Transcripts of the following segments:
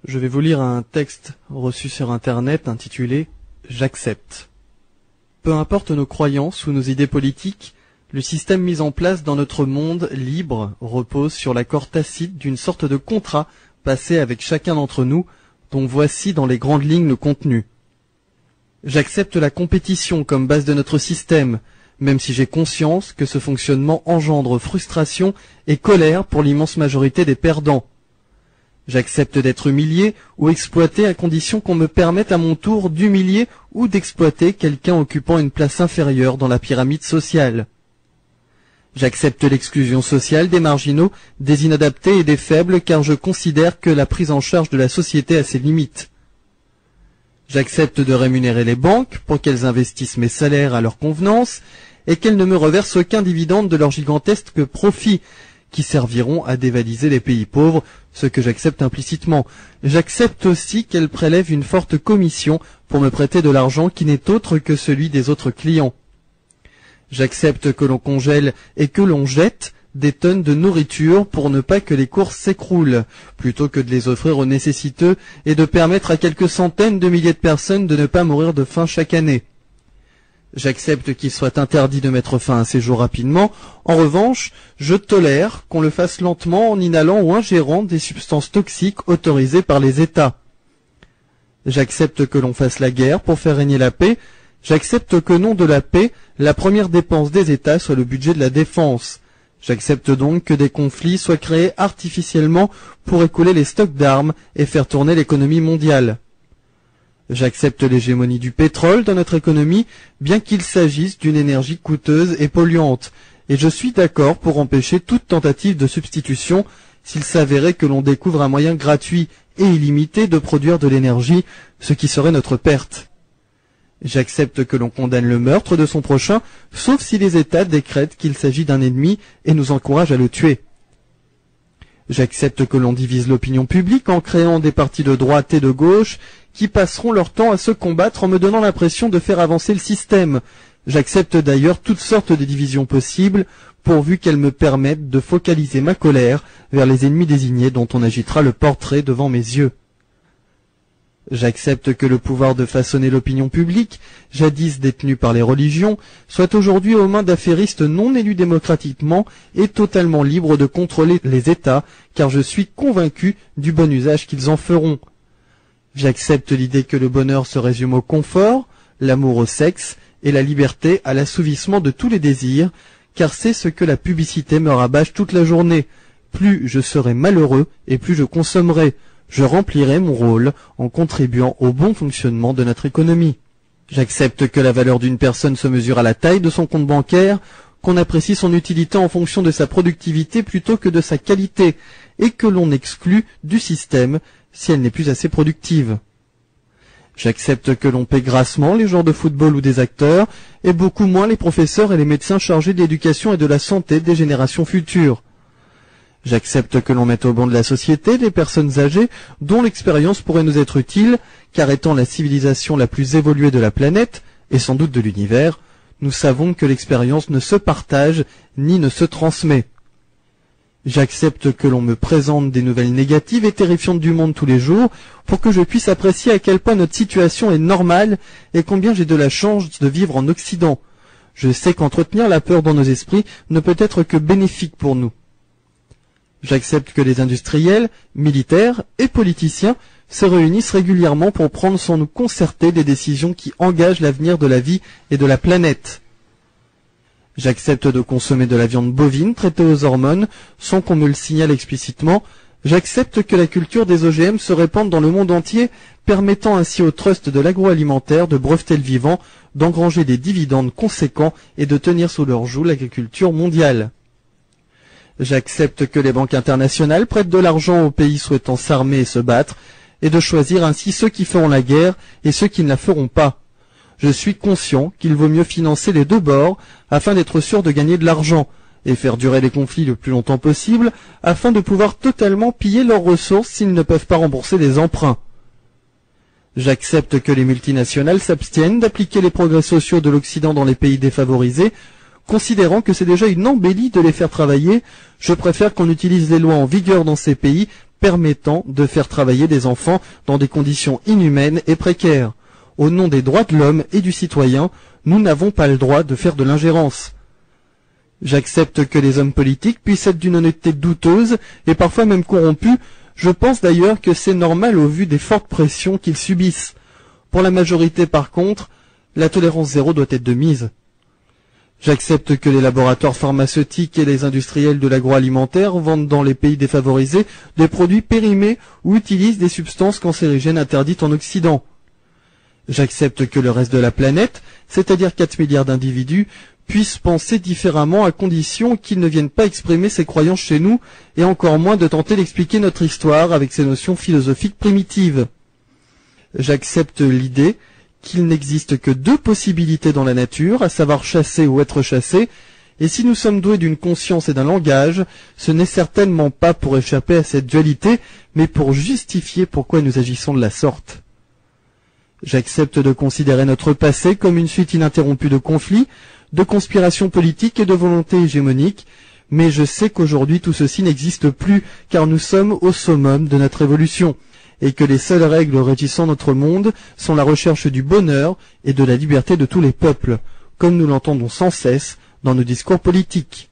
Je vais vous lire un texte reçu sur Internet intitulé « J'accepte ». Peu importe nos croyances ou nos idées politiques, le système mis en place dans notre monde libre repose sur l'accord tacite d'une sorte de contrat passé avec chacun d'entre nous, dont voici dans les grandes lignes le contenu. J'accepte la compétition comme base de notre système, même si j'ai conscience que ce fonctionnement engendre frustration et colère pour l'immense majorité des perdants. J'accepte d'être humilié ou exploité à condition qu'on me permette à mon tour d'humilier ou d'exploiter quelqu'un occupant une place inférieure dans la pyramide sociale. J'accepte l'exclusion sociale des marginaux, des inadaptés et des faibles car je considère que la prise en charge de la société a ses limites. J'accepte de rémunérer les banques pour qu'elles investissent mes salaires à leur convenance et qu'elles ne me reversent aucun dividende de leurs gigantesques profits qui serviront à dévaliser les pays pauvres, ce que j'accepte implicitement. J'accepte aussi qu'elles prélèvent une forte commission pour me prêter de l'argent qui n'est autre que celui des autres clients. J'accepte que l'on congèle et que l'on jette des tonnes de nourriture pour ne pas que les courses s'écroulent, plutôt que de les offrir aux nécessiteux et de permettre à quelques centaines de milliers de personnes de ne pas mourir de faim chaque année. J'accepte qu'il soit interdit de mettre fin à ces jours rapidement. En revanche, je tolère qu'on le fasse lentement en inhalant ou ingérant des substances toxiques autorisées par les États. J'accepte que l'on fasse la guerre pour faire régner la paix. J'accepte qu'au nom de la paix, la première dépense des États soit le budget de la défense. J'accepte donc que des conflits soient créés artificiellement pour écouler les stocks d'armes et faire tourner l'économie mondiale. J'accepte l'hégémonie du pétrole dans notre économie, bien qu'il s'agisse d'une énergie coûteuse et polluante, et je suis d'accord pour empêcher toute tentative de substitution s'il s'avérait que l'on découvre un moyen gratuit et illimité de produire de l'énergie, ce qui serait notre perte. J'accepte que l'on condamne le meurtre de son prochain, sauf si les États décrètent qu'il s'agit d'un ennemi et nous encouragent à le tuer. J'accepte que l'on divise l'opinion publique en créant des partis de droite et de gauche qui passeront leur temps à se combattre en me donnant l'impression de faire avancer le système. J'accepte d'ailleurs toutes sortes de divisions possibles, pourvu qu'elles me permettent de focaliser ma colère vers les ennemis désignés dont on agitera le portrait devant mes yeux. J'accepte que le pouvoir de façonner l'opinion publique, jadis détenu par les religions, soit aujourd'hui aux mains d'affairistes non élus démocratiquement et totalement libres de contrôler les États, car je suis convaincu du bon usage qu'ils en feront. J'accepte l'idée que le bonheur se résume au confort, l'amour au sexe et la liberté à l'assouvissement de tous les désirs, car c'est ce que la publicité me rabâche toute la journée. Plus je serai malheureux et plus je consommerai. Je remplirai mon rôle en contribuant au bon fonctionnement de notre économie. J'accepte que la valeur d'une personne se mesure à la taille de son compte bancaire, qu'on apprécie son utilité en fonction de sa productivité plutôt que de sa qualité, et que l'on exclut du système si elle n'est plus assez productive. J'accepte que l'on paie grassement les joueurs de football ou des acteurs, et beaucoup moins les professeurs et les médecins chargés de l'éducation et de la santé des générations futures. J'accepte que l'on mette au banc de la société les personnes âgées dont l'expérience pourrait nous être utile, car étant la civilisation la plus évoluée de la planète, et sans doute de l'univers, nous savons que l'expérience ne se partage ni ne se transmet. J'accepte que l'on me présente des nouvelles négatives et terrifiantes du monde tous les jours, pour que je puisse apprécier à quel point notre situation est normale et combien j'ai de la chance de vivre en Occident. Je sais qu'entretenir la peur dans nos esprits ne peut être que bénéfique pour nous. J'accepte que les industriels, militaires et politiciens se réunissent régulièrement pour prendre sans nous concerter des décisions qui engagent l'avenir de la vie et de la planète. J'accepte de consommer de la viande bovine traitée aux hormones sans qu'on me le signale explicitement. J'accepte que la culture des OGM se répande dans le monde entier, permettant ainsi au trust de l'agroalimentaire de breveter le vivant, d'engranger des dividendes conséquents et de tenir sous leur joug l'agriculture mondiale. J'accepte que les banques internationales prêtent de l'argent aux pays souhaitant s'armer et se battre, et de choisir ainsi ceux qui feront la guerre et ceux qui ne la feront pas. Je suis conscient qu'il vaut mieux financer les deux bords afin d'être sûr de gagner de l'argent, et faire durer les conflits le plus longtemps possible afin de pouvoir totalement piller leurs ressources s'ils ne peuvent pas rembourser les emprunts. J'accepte que les multinationales s'abstiennent d'appliquer les progrès sociaux de l'Occident dans les pays défavorisés, considérant que c'est déjà une embellie de les faire travailler. Je préfère qu'on utilise les lois en vigueur dans ces pays permettant de faire travailler des enfants dans des conditions inhumaines et précaires. Au nom des droits de l'homme et du citoyen, nous n'avons pas le droit de faire de l'ingérence. J'accepte que les hommes politiques puissent être d'une honnêteté douteuse et parfois même corrompus. Je pense d'ailleurs que c'est normal au vu des fortes pressions qu'ils subissent. Pour la majorité par contre, la tolérance zéro doit être de mise. J'accepte que les laboratoires pharmaceutiques et les industriels de l'agroalimentaire vendent dans les pays défavorisés des produits périmés ou utilisent des substances cancérigènes interdites en Occident. J'accepte que le reste de la planète, c'est-à-dire 4 milliards d'individus, puissent penser différemment à condition qu'ils ne viennent pas exprimer ses croyances chez nous et encore moins de tenter d'expliquer notre histoire avec ses notions philosophiques primitives. J'accepte l'idée qu'il n'existe que 2 possibilités dans la nature, à savoir chasser ou être chassé, et si nous sommes doués d'une conscience et d'un langage, ce n'est certainement pas pour échapper à cette dualité, mais pour justifier pourquoi nous agissons de la sorte. J'accepte de considérer notre passé comme une suite ininterrompue de conflits, de conspirations politiques et de volontés hégémoniques, mais je sais qu'aujourd'hui tout ceci n'existe plus, car nous sommes au summum de notre évolution, et que les seules règles régissant notre monde sont la recherche du bonheur et de la liberté de tous les peuples, comme nous l'entendons sans cesse dans nos discours politiques.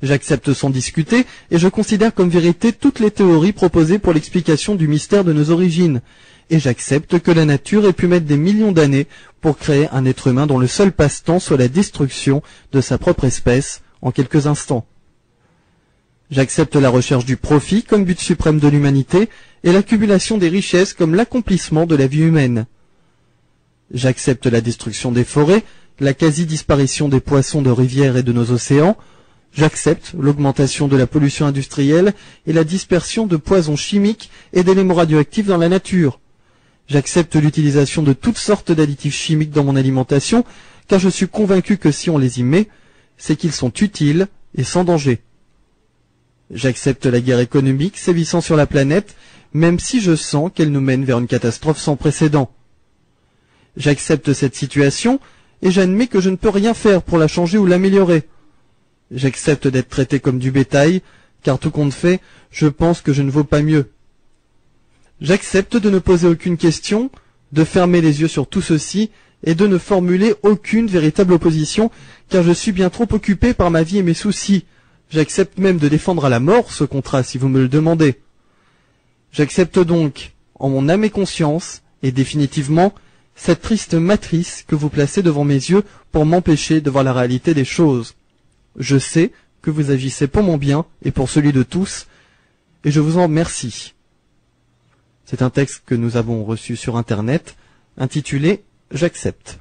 J'accepte sans discuter, et je considère comme vérité toutes les théories proposées pour l'explication du mystère de nos origines, et j'accepte que la nature ait pu mettre des millions d'années pour créer un être humain dont le seul passe-temps soit la destruction de sa propre espèce en quelques instants. J'accepte la recherche du profit comme but suprême de l'humanité et l'accumulation des richesses comme l'accomplissement de la vie humaine. J'accepte la destruction des forêts, la quasi-disparition des poissons de rivières et de nos océans. J'accepte l'augmentation de la pollution industrielle et la dispersion de poisons chimiques et d'éléments radioactifs dans la nature. J'accepte l'utilisation de toutes sortes d'additifs chimiques dans mon alimentation, car je suis convaincu que si on les y met, c'est qu'ils sont utiles et sans danger. J'accepte la guerre économique sévissant sur la planète, même si je sens qu'elle nous mène vers une catastrophe sans précédent. J'accepte cette situation et j'admets que je ne peux rien faire pour la changer ou l'améliorer. J'accepte d'être traité comme du bétail, car tout compte fait, je pense que je ne vaux pas mieux. J'accepte de ne poser aucune question, de fermer les yeux sur tout ceci et de ne formuler aucune véritable opposition, car je suis bien trop occupé par ma vie et mes soucis. J'accepte même de défendre à la mort ce contrat si vous me le demandez. J'accepte donc, en mon âme et conscience, et définitivement, cette triste matrice que vous placez devant mes yeux pour m'empêcher de voir la réalité des choses. Je sais que vous agissez pour mon bien et pour celui de tous, et je vous en remercie. C'est un texte que nous avons reçu sur Internet, intitulé « J'accepte ».